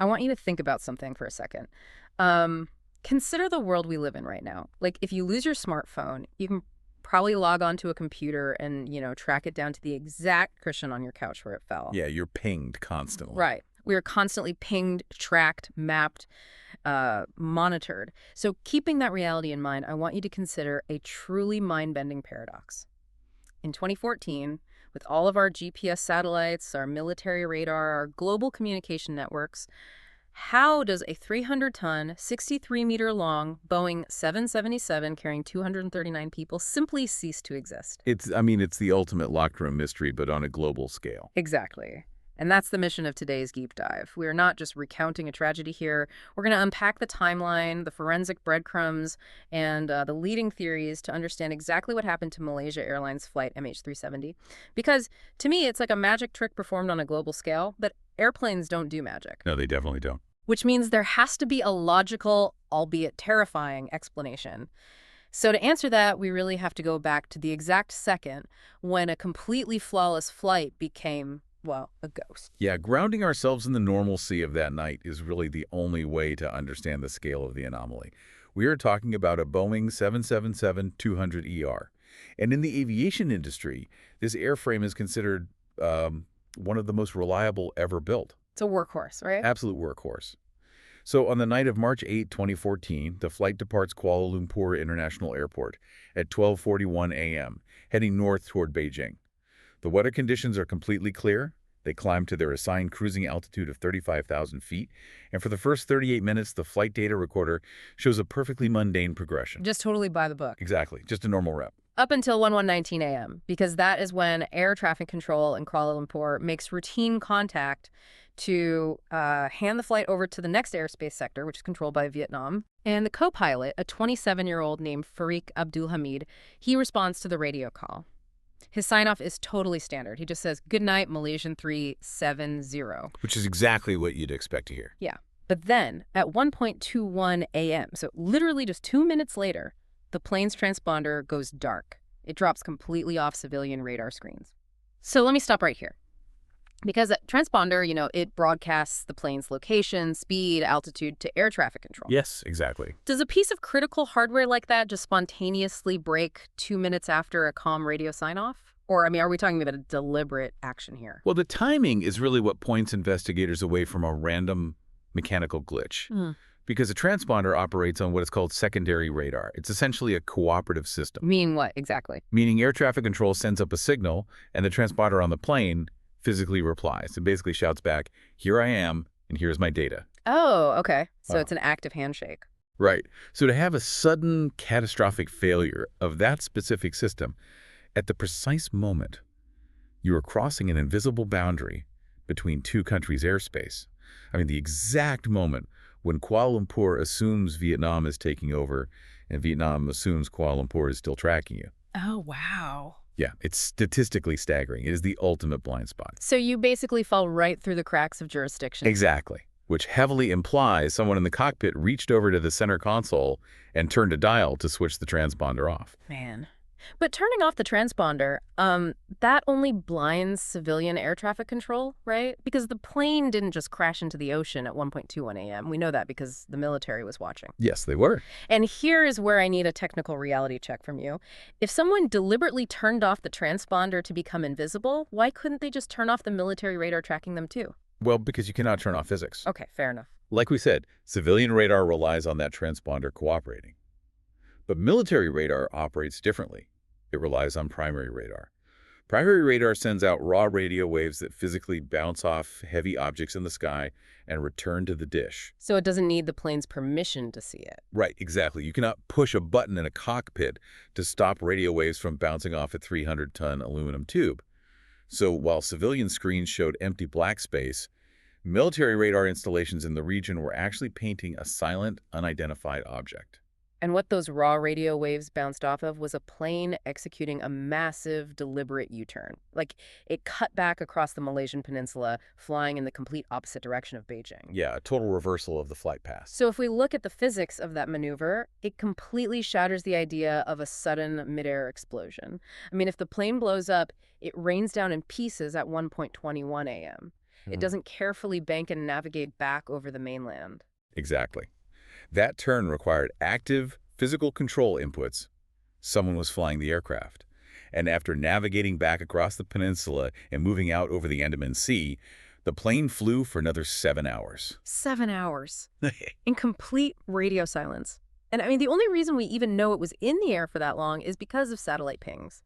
I want you to think about something for a second. Consider the world we live in right now. Like, if you lose your smartphone, you can probably log onto a computer and, track it down to the exact cushion on your couch where it fell. Yeah, you're pinged constantly. Right. We are constantly pinged, tracked, mapped, monitored. So keeping that reality in mind, I want you to consider a truly mind-bending paradox. In 2014, with all of our GPS satellites, our military radar, our global communication networks, how does a 300-ton, 63-meter-long Boeing 777 carrying 239 people simply cease to exist? It's the ultimate locker room mystery, but on a global scale. Exactly. And that's the mission of today's Deep Dive. We are not just recounting a tragedy here. We're going to unpack the timeline, the forensic breadcrumbs, and the leading theories to understand exactly what happened to Malaysia Airlines flight MH370. Because to me, it's like a magic trick performed on a global scale, but airplanes don't do magic. No, they definitely don't. Which means there has to be a logical, albeit terrifying, explanation. So to answer that, we really have to go back to the exact second when a completely flawless flight became, well, a ghost. Yeah, grounding ourselves in the normalcy of that night is really the only way to understand the scale of the anomaly. We are talking about a Boeing 777-200ER. And in the aviation industry, this airframe is considered one of the most reliable ever built. It's a workhorse, right? Absolute workhorse. So on the night of March 8, 2014, the flight departs Kuala Lumpur International Airport at 12:41 a.m., heading north toward Beijing. The weather conditions are completely clear. They climb to their assigned cruising altitude of 35,000 feet, and for the first 38 minutes, the flight data recorder shows a perfectly mundane progression. Just totally by the book. Exactly, just a normal rep. Up until 11:19 a.m., because that is when air traffic control in Kuala Lumpur makes routine contact to hand the flight over to the next airspace sector, which is controlled by Vietnam. And the co-pilot, a 27-year-old named Farik Abdul Hamid, he responds to the radio call. His sign-off is totally standard. He just says, "Good night, Malaysian 370. Which is exactly what you'd expect to hear. Yeah. But then, at 1:21 a.m., so literally just 2 minutes later, the plane's transponder goes dark. It drops completely off civilian radar screens. So let me stop right here. Because a transponder, it broadcasts the plane's location, speed, altitude to air traffic control. Yes, exactly. Does a piece of critical hardware like that just spontaneously break 2 minutes after a comm radio sign-off? Or, are we talking about a deliberate action here? Well, the timing is really what points investigators away from a random mechanical glitch. Because a transponder operates on what is called secondary radar. It's essentially a cooperative system. Mean what, exactly? Meaning air traffic control sends up a signal, and the transponder on the plane physically replies and basically shouts back, "Here I am, and here's my data." Oh, okay. So it's an active handshake. Right. So to have a sudden catastrophic failure of that specific system at the precise moment you are crossing an invisible boundary between two countries' airspace, the exact moment when Kuala Lumpur assumes Vietnam is taking over and Vietnam assumes Kuala Lumpur is still tracking you. Oh, wow. Yeah, it's statistically staggering. It is the ultimate blind spot. So you basically fall right through the cracks of jurisdiction. Exactly, which heavily implies someone in the cockpit reached over to the center console and turned a dial to switch the transponder off. Man. But turning off the transponder, that only blinds civilian air traffic control, right? Because the plane didn't just crash into the ocean at 1:21 a.m. We know that because the military was watching. Yes, they were. And here is where I need a technical reality check from you. If someone deliberately turned off the transponder to become invisible, why couldn't they just turn off the military radar tracking them too? Well, because you cannot turn off physics. Okay, fair enough. Like we said, civilian radar relies on that transponder cooperating. But military radar operates differently. It relies on primary radar. Primary radar sends out raw radio waves that physically bounce off heavy objects in the sky and return to the dish. So it doesn't need the plane's permission to see it. Right, exactly. You cannot push a button in a cockpit to stop radio waves from bouncing off a 300-ton aluminum tube. So while civilian screens showed empty black space, military radar installations in the region were actually painting a silent, unidentified object. And what those raw radio waves bounced off of was a plane executing a massive, deliberate U-turn. Like, it cut back across the Malaysian peninsula, flying in the complete opposite direction of Beijing. Yeah, a total reversal of the flight path. So if we look at the physics of that maneuver, it completely shatters the idea of a sudden midair explosion. If the plane blows up, it rains down in pieces at 1:21 a.m. It doesn't carefully bank and navigate back over the mainland. Exactly. That turn required active, physical control inputs. Someone was flying the aircraft. And after navigating back across the peninsula and moving out over the Andaman Sea, the plane flew for another 7 hours. 7 hours. In complete radio silence. And I mean, the only reason we even know it was in the air for that long is because of satellite pings.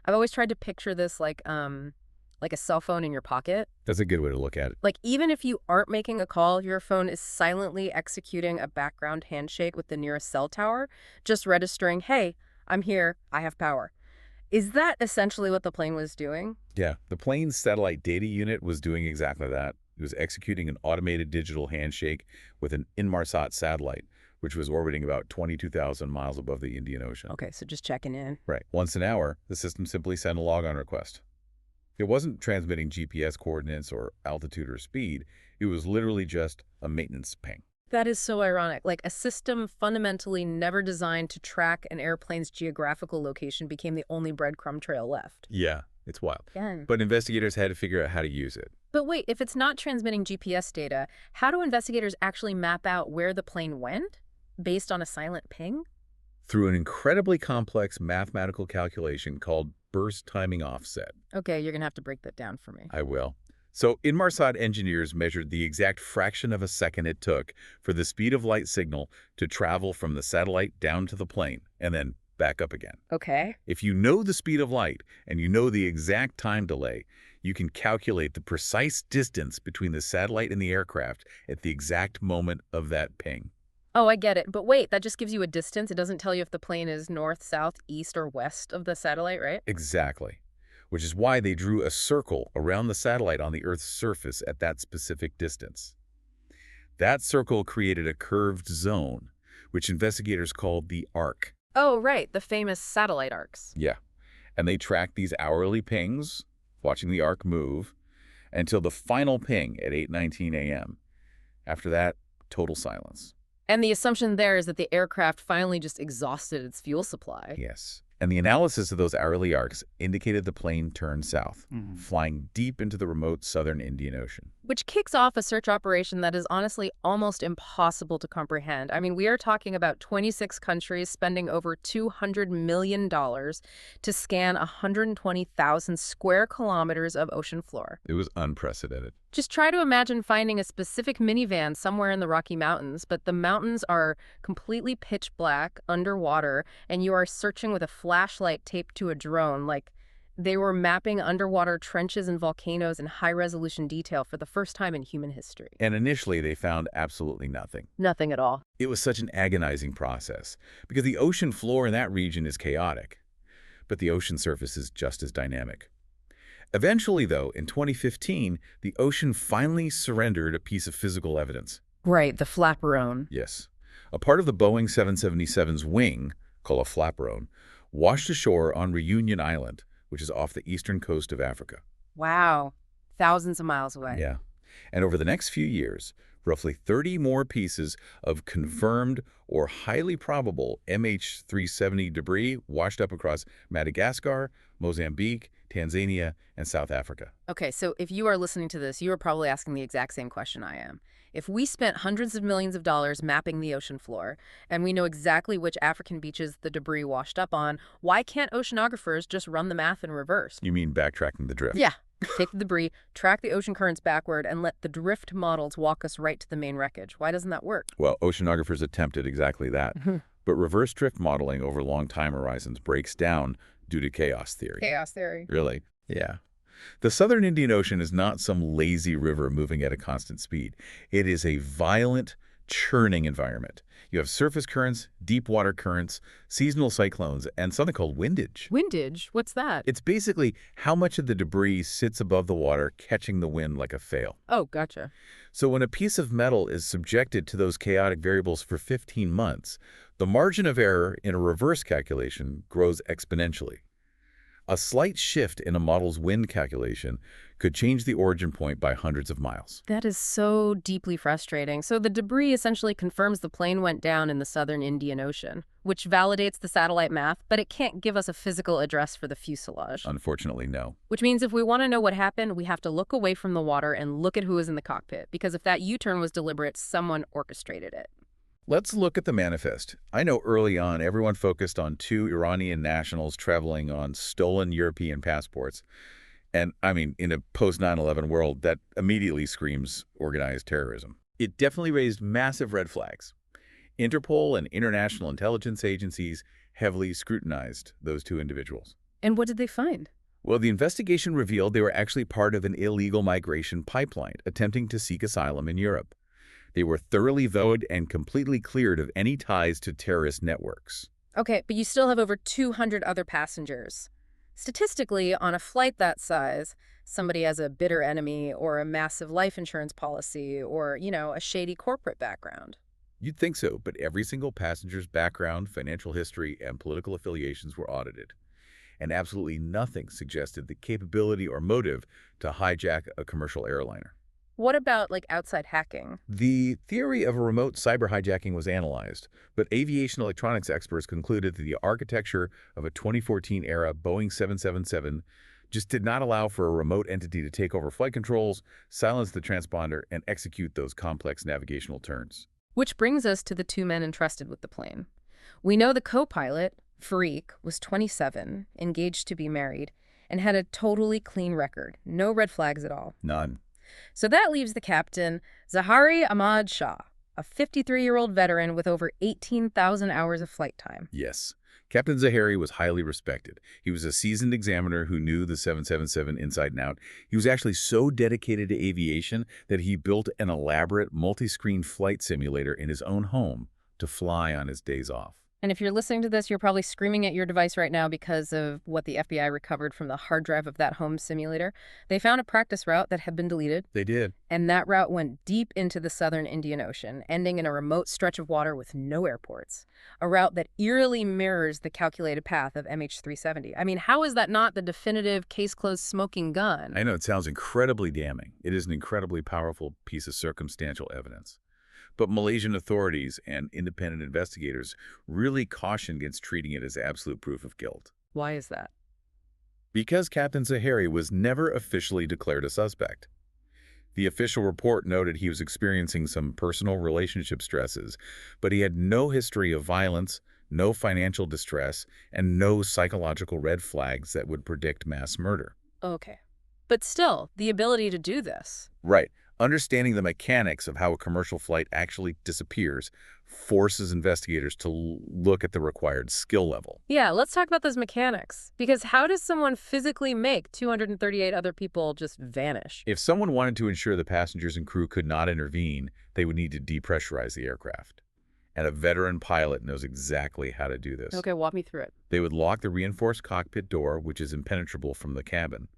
I've always tried to picture this like a cell phone in your pocket. That's a good way to look at it. Like, even if you aren't making a call, your phone is silently executing a background handshake with the nearest cell tower, just registering, hey, I'm here, I have power. Is that essentially what the plane was doing? Yeah, the plane's satellite data unit was doing exactly that. It was executing an automated digital handshake with an Inmarsat satellite, which was orbiting about 22,000 miles above the Indian Ocean. Okay, so just checking in. Right. Once an hour, the system simply sent a logon request. It wasn't transmitting GPS coordinates or altitude or speed. It was literally just a maintenance ping. That is so ironic. Like, a system fundamentally never designed to track an airplane's geographical location became the only breadcrumb trail left. Yeah, it's wild. Again. But investigators had to figure out how to use it. But wait, if it's not transmitting GPS data, how do investigators actually map out where the plane went based on a silent ping? Through an incredibly complex mathematical calculation called burst timing offset. Okay, you're going to have to break that down for me. I will. So Inmarsat engineers measured the exact fraction of a second it took for the speed of light signal to travel from the satellite down to the plane and then back up again. Okay. If you know the speed of light and you know the exact time delay, you can calculate the precise distance between the satellite and the aircraft at the exact moment of that ping. Oh, I get it. But wait, that just gives you a distance. It doesn't tell you if the plane is north, south, east, or west of the satellite, right? Exactly. Which is why they drew a circle around the satellite on the Earth's surface at that specific distance. That circle created a curved zone, which investigators called the arc. Oh, right, the famous satellite arcs. Yeah. And they tracked these hourly pings, watching the arc move, until the final ping at 8:19 a.m. After that, total silence. And the assumption there is that the aircraft finally just exhausted its fuel supply. Yes. And the analysis of those hourly arcs indicated the plane turned south, flying deep into the remote southern Indian Ocean. Which kicks off a search operation that is honestly almost impossible to comprehend. I mean, we are talking about 26 countries spending over $200 million to scan 120,000 square kilometers of ocean floor. It was unprecedented. Just try to imagine finding a specific minivan somewhere in the Rocky Mountains, but the mountains are completely pitch black, underwater, and you are searching with a flashlight taped to a drone. Like, they were mapping underwater trenches and volcanoes in high-resolution detail for the first time in human history. And initially, they found absolutely nothing. Nothing at all. It was such an agonizing process, because the ocean floor in that region is chaotic, but the ocean surface is just as dynamic. Eventually, though, in 2015, the ocean finally surrendered a piece of physical evidence. Right, the flaperone. Yes. A part of the Boeing 777's wing, called a flaperone, washed ashore on Reunion Island, which is off the eastern coast of Africa. Wow. Thousands of miles away. Yeah. And over the next few years, roughly 30 more pieces of confirmed or highly probable MH370 debris washed up across Madagascar, Mozambique, Tanzania, and South Africa. Okay, so if you are listening to this, you are probably asking the exact same question I am. If we spent hundreds of millions of dollars mapping the ocean floor, and we know exactly which African beaches the debris washed up on, why can't oceanographers just run the math in reverse? You mean backtracking the drift? Yeah. Take the debris, track the ocean currents backward, and let the drift models walk us right to the main wreckage. Why doesn't that work? Well, oceanographers attempted exactly that. But reverse drift modeling over long time horizons breaks down due to chaos theory. Chaos theory. Really? Yeah. The southern Indian Ocean is not some lazy river moving at a constant speed. It is a violent, churning environment. You have surface currents, deep water currents, seasonal cyclones, and something called windage. Windage? What's that? It's basically how much of the debris sits above the water, catching the wind like a fail. Oh, gotcha. So when a piece of metal is subjected to those chaotic variables for 15 months, the margin of error in a reverse calculation grows exponentially. A slight shift in a model's wind calculation could change the origin point by hundreds of miles. That is so deeply frustrating. So the debris essentially confirms the plane went down in the southern Indian Ocean, which validates the satellite math, but it can't give us a physical address for the fuselage. Unfortunately, no. Which means if we want to know what happened, we have to look away from the water and look at who was in the cockpit, because if that U-turn was deliberate, someone orchestrated it. Let's look at the manifest. I know early on everyone focused on two Iranian nationals traveling on stolen European passports. And, I mean, in a post-9/11 world, that immediately screams organized terrorism. It definitely raised massive red flags. Interpol and international intelligence agencies heavily scrutinized those two individuals. And what did they find? Well, the investigation revealed they were actually part of an illegal migration pipeline attempting to seek asylum in Europe. They were thoroughly vetted and completely cleared of any ties to terrorist networks. Okay, but you still have over 200 other passengers. Statistically, on a flight that size, somebody has a bitter enemy or a massive life insurance policy or, a shady corporate background. You'd think so, but every single passenger's background, financial history, and political affiliations were audited. And absolutely nothing suggested the capability or motive to hijack a commercial airliner. What about, outside hacking? The theory of a remote cyber hijacking was analyzed, but aviation electronics experts concluded that the architecture of a 2014-era Boeing 777 just did not allow for a remote entity to take over flight controls, silence the transponder, and execute those complex navigational turns. Which brings us to the two men entrusted with the plane. We know the co-pilot, Farik, was 27, engaged to be married, and had a totally clean record. No red flags at all. None. So that leaves the captain, Zahari Ahmad Shah, a 53-year-old veteran with over 18,000 hours of flight time. Yes. Captain Zahari was highly respected. He was a seasoned examiner who knew the 777 inside and out. He was actually so dedicated to aviation that he built an elaborate multi-screen flight simulator in his own home to fly on his days off. And if you're listening to this, you're probably screaming at your device right now because of what the FBI recovered from the hard drive of that home simulator. They found a practice route that had been deleted. They did. And that route went deep into the southern Indian Ocean, ending in a remote stretch of water with no airports. A route that eerily mirrors the calculated path of MH370. I mean, how is that not the definitive case-closed smoking gun? I know it sounds incredibly damning. It is an incredibly powerful piece of circumstantial evidence. But Malaysian authorities and independent investigators really cautioned against treating it as absolute proof of guilt. Why is that? Because Captain Zahari was never officially declared a suspect. The official report noted he was experiencing some personal relationship stresses, but he had no history of violence, no financial distress, and no psychological red flags that would predict mass murder. Okay. But still, the ability to do this. Right. Understanding the mechanics of how a commercial flight actually disappears forces investigators to look at the required skill level. Yeah, let's talk about those mechanics. Because how does someone physically make 238 other people just vanish? If someone wanted to ensure the passengers and crew could not intervene, they would need to depressurize the aircraft. And a veteran pilot knows exactly how to do this. Okay, walk me through it. They would lock the reinforced cockpit door, which is impenetrable from the cabin.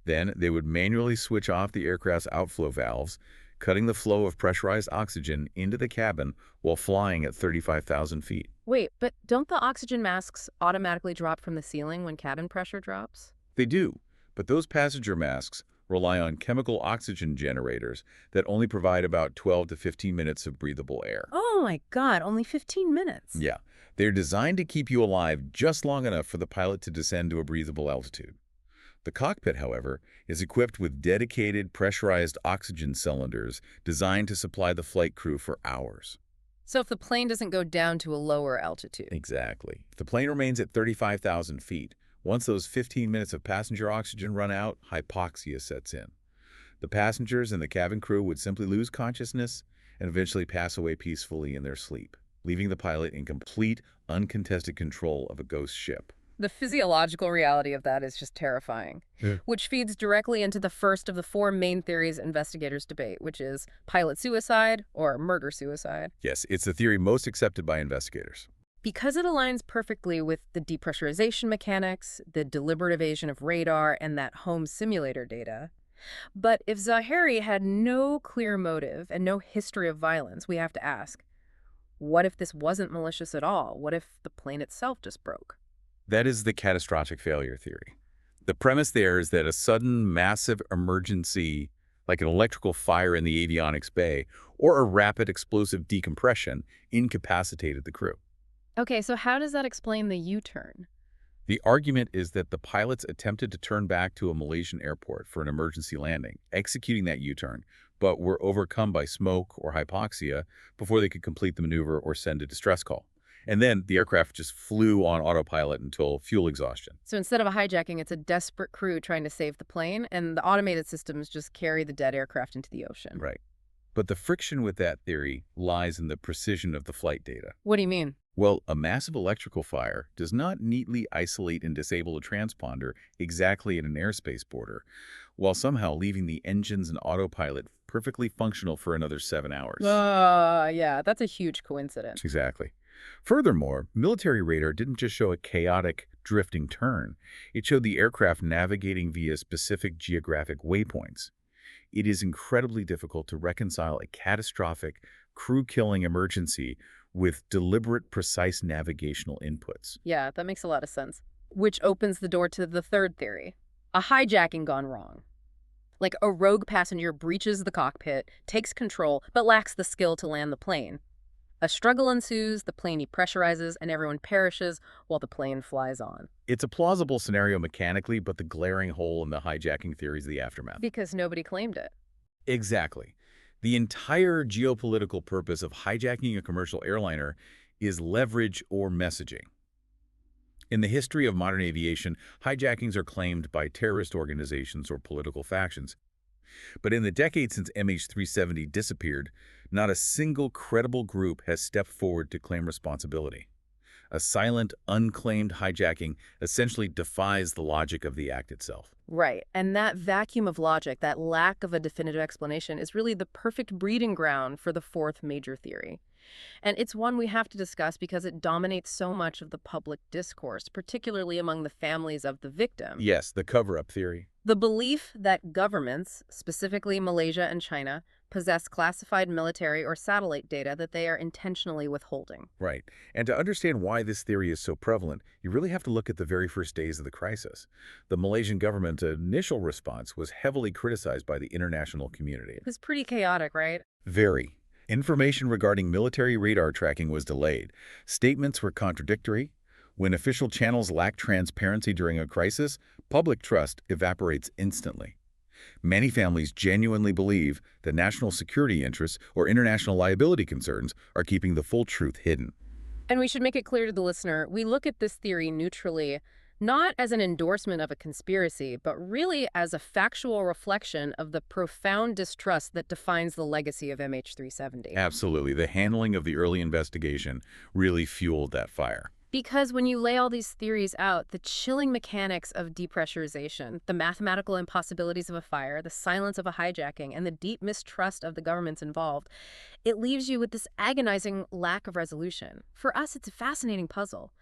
Then they would manually switch off the aircraft's outflow valves, cutting the flow of pressurized oxygen into the cabin while flying at 35,000 feet. Wait, but don't the oxygen masks automatically drop from the ceiling when cabin pressure drops? They do, but those passenger masks rely on chemical oxygen generators that only provide about 12 to 15 minutes of breathable air. Oh my God, only 15 minutes. Yeah, they're designed to keep you alive just long enough for the pilot to descend to a breathable altitude. The cockpit, however, is equipped with dedicated pressurized oxygen cylinders designed to supply the flight crew for hours. So if the plane doesn't go down to a lower altitude. Exactly. If the plane remains at 35,000 feet, once those 15 minutes of passenger oxygen run out, hypoxia sets in. The passengers and the cabin crew would simply lose consciousness and eventually pass away peacefully in their sleep, leaving the pilot in complete, uncontested control of a ghost ship. The physiological reality of that is just terrifying, which feeds directly into the first of the four main theories investigators debate, which is pilot suicide or murder-suicide. Yes, it's the theory most accepted by investigators. Because it aligns perfectly with the depressurization mechanics, the deliberate evasion of radar, and that home simulator data. But if Zahari had no clear motive and no history of violence, we have to ask, what if this wasn't malicious at all? What if the plane itself just broke? That is the catastrophic failure theory. The premise there is that a sudden, massive emergency, like an electrical fire in the avionics bay, or a rapid explosive decompression, incapacitated the crew. Okay, so how does that explain the U-turn? The argument is that the pilots attempted to turn back to a Malaysian airport for an emergency landing, executing that U-turn, but were overcome by smoke or hypoxia before they could complete the maneuver or send a distress call. And then the aircraft just flew on autopilot until fuel exhaustion. So instead of a hijacking, it's a desperate crew trying to save the plane, and the automated systems just carry the dead aircraft into the ocean. Right. But the friction with that theory lies in the precision of the flight data. What do you mean? Well, a massive electrical fire does not neatly isolate and disable a transponder exactly at an airspace border, while somehow leaving the engines and autopilot perfectly functional for another 7 hours. Yeah, that's a huge coincidence. Exactly. Furthermore, military radar didn't just show a chaotic, drifting turn. It showed the aircraft navigating via specific geographic waypoints. It is incredibly difficult to reconcile a catastrophic, crew-killing emergency with deliberate, precise navigational inputs. Yeah, that makes a lot of sense. Which opens the door to the third theory. A hijacking gone wrong. Like a rogue passenger breaches the cockpit, takes control, but lacks the skill to land the plane. A struggle ensues, the plane depressurizes, and everyone perishes while the plane flies on. It's a plausible scenario mechanically, but the glaring hole in the hijacking theory is the aftermath. Because nobody claimed it. Exactly. The entire geopolitical purpose of hijacking a commercial airliner is leverage or messaging. In the history of modern aviation, hijackings are claimed by terrorist organizations or political factions. But in the decades since MH370 disappeared, not a single credible group has stepped forward to claim responsibility. A silent, unclaimed hijacking essentially defies the logic of the act itself. Right. And that vacuum of logic, that lack of a definitive explanation, is really the perfect breeding ground for the fourth major theory. And it's one we have to discuss because it dominates so much of the public discourse, particularly among the families of the victim. Yes, the cover-up theory. The belief that governments, specifically Malaysia and China, possess classified military or satellite data that they are intentionally withholding. Right. And to understand why this theory is so prevalent, you really have to look at the very first days of the crisis. The Malaysian government's initial response was heavily criticized by the international community. It was pretty chaotic, right? Very. Information regarding military radar tracking was delayed. Statements were contradictory. When official channels lack transparency during a crisis, public trust evaporates instantly. Many families genuinely believe that national security interests or international liability concerns are keeping the full truth hidden. And we should make it clear to the listener, we look at this theory neutrally, not as an endorsement of a conspiracy, but really as a factual reflection of the profound distrust that defines the legacy of MH370. Absolutely. The handling of the early investigation really fueled that fire. Because when you lay all these theories out, the chilling mechanics of depressurization, the mathematical impossibilities of a fire, the silence of a hijacking, and the deep mistrust of the governments involved, it leaves you with this agonizing lack of resolution. For us, it's a fascinating puzzle.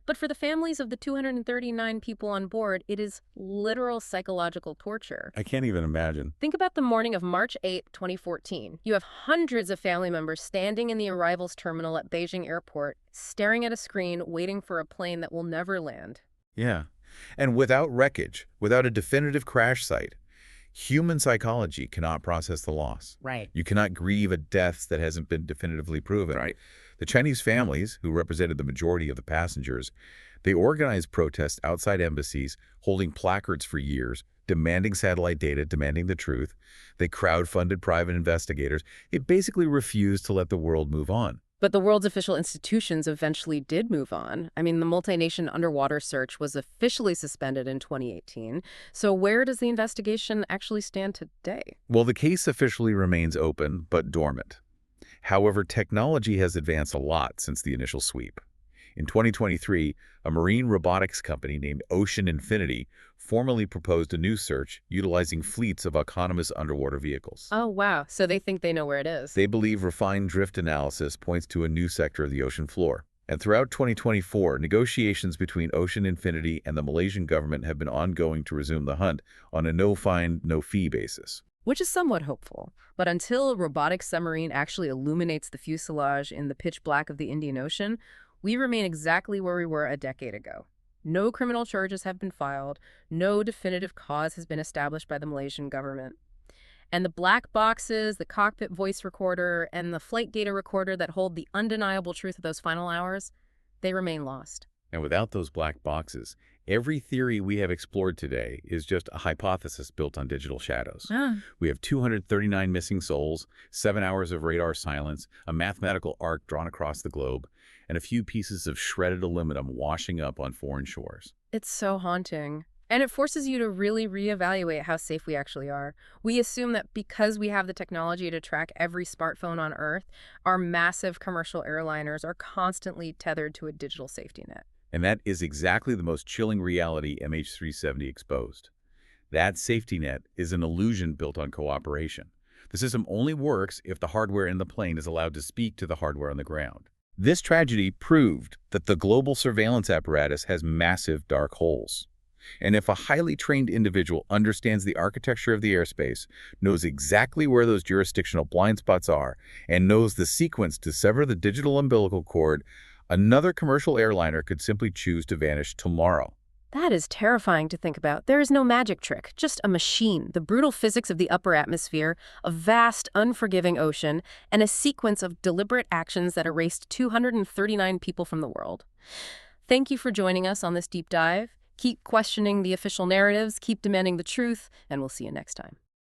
But for the families of the 239 people on board, it is literal psychological torture. I can't even imagine. Think about the morning of March 8, 2014. You have hundreds of family members standing in the arrivals terminal at Beijing Airport, staring at a screen, waiting for a plane that will never land. Yeah. And without wreckage, without a definitive crash site, human psychology cannot process the loss. Right. You cannot grieve a death that hasn't been definitively proven. Right. The Chinese families, who represented the majority of the passengers, they organized protests outside embassies, holding placards for years, demanding satellite data, demanding the truth. They crowdfunded private investigators. They basically refused to let the world move on. But the world's official institutions eventually did move on. I mean, the multi-nation underwater search was officially suspended in 2018. So where does the investigation actually stand today? Well, the case officially remains open, but dormant. However, technology has advanced a lot since the initial sweep. In 2023, a marine robotics company named Ocean Infinity formally proposed a new search utilizing fleets of autonomous underwater vehicles. Oh, wow. So they think they know where it is. They believe refined drift analysis points to a new sector of the ocean floor. And throughout 2024, negotiations between Ocean Infinity and the Malaysian government have been ongoing to resume the hunt on a no-find, no-fee basis. Which is somewhat hopeful. But until a robotic submarine actually illuminates the fuselage in the pitch black of the Indian Ocean, we remain exactly where we were a decade ago. No criminal charges have been filed. No definitive cause has been established by the Malaysian government. And the black boxes, the cockpit voice recorder, and the flight data recorder that hold the undeniable truth of those final hours, they remain lost. And without those black boxes, every theory we have explored today is just a hypothesis built on digital shadows. We have 239 missing souls, 7 hours of radar silence, a mathematical arc drawn across the globe, and a few pieces of shredded aluminum washing up on foreign shores. It's so haunting. And it forces you to really reevaluate how safe we actually are. We assume that because we have the technology to track every smartphone on Earth, our massive commercial airliners are constantly tethered to a digital safety net. And that is exactly the most chilling reality MH370 exposed. That safety net is an illusion built on cooperation. The system only works if the hardware in the plane is allowed to speak to the hardware on the ground. This tragedy proved that the global surveillance apparatus has massive dark holes. And if a highly trained individual understands the architecture of the airspace, knows exactly where those jurisdictional blind spots are, and knows the sequence to sever the digital umbilical cord, another commercial airliner could simply choose to vanish tomorrow. That is terrifying to think about. There is no magic trick, just a machine, the brutal physics of the upper atmosphere, a vast, unforgiving ocean, and a sequence of deliberate actions that erased 239 people from the world. Thank you for joining us on this deep dive. Keep questioning the official narratives, keep demanding the truth, and we'll see you next time.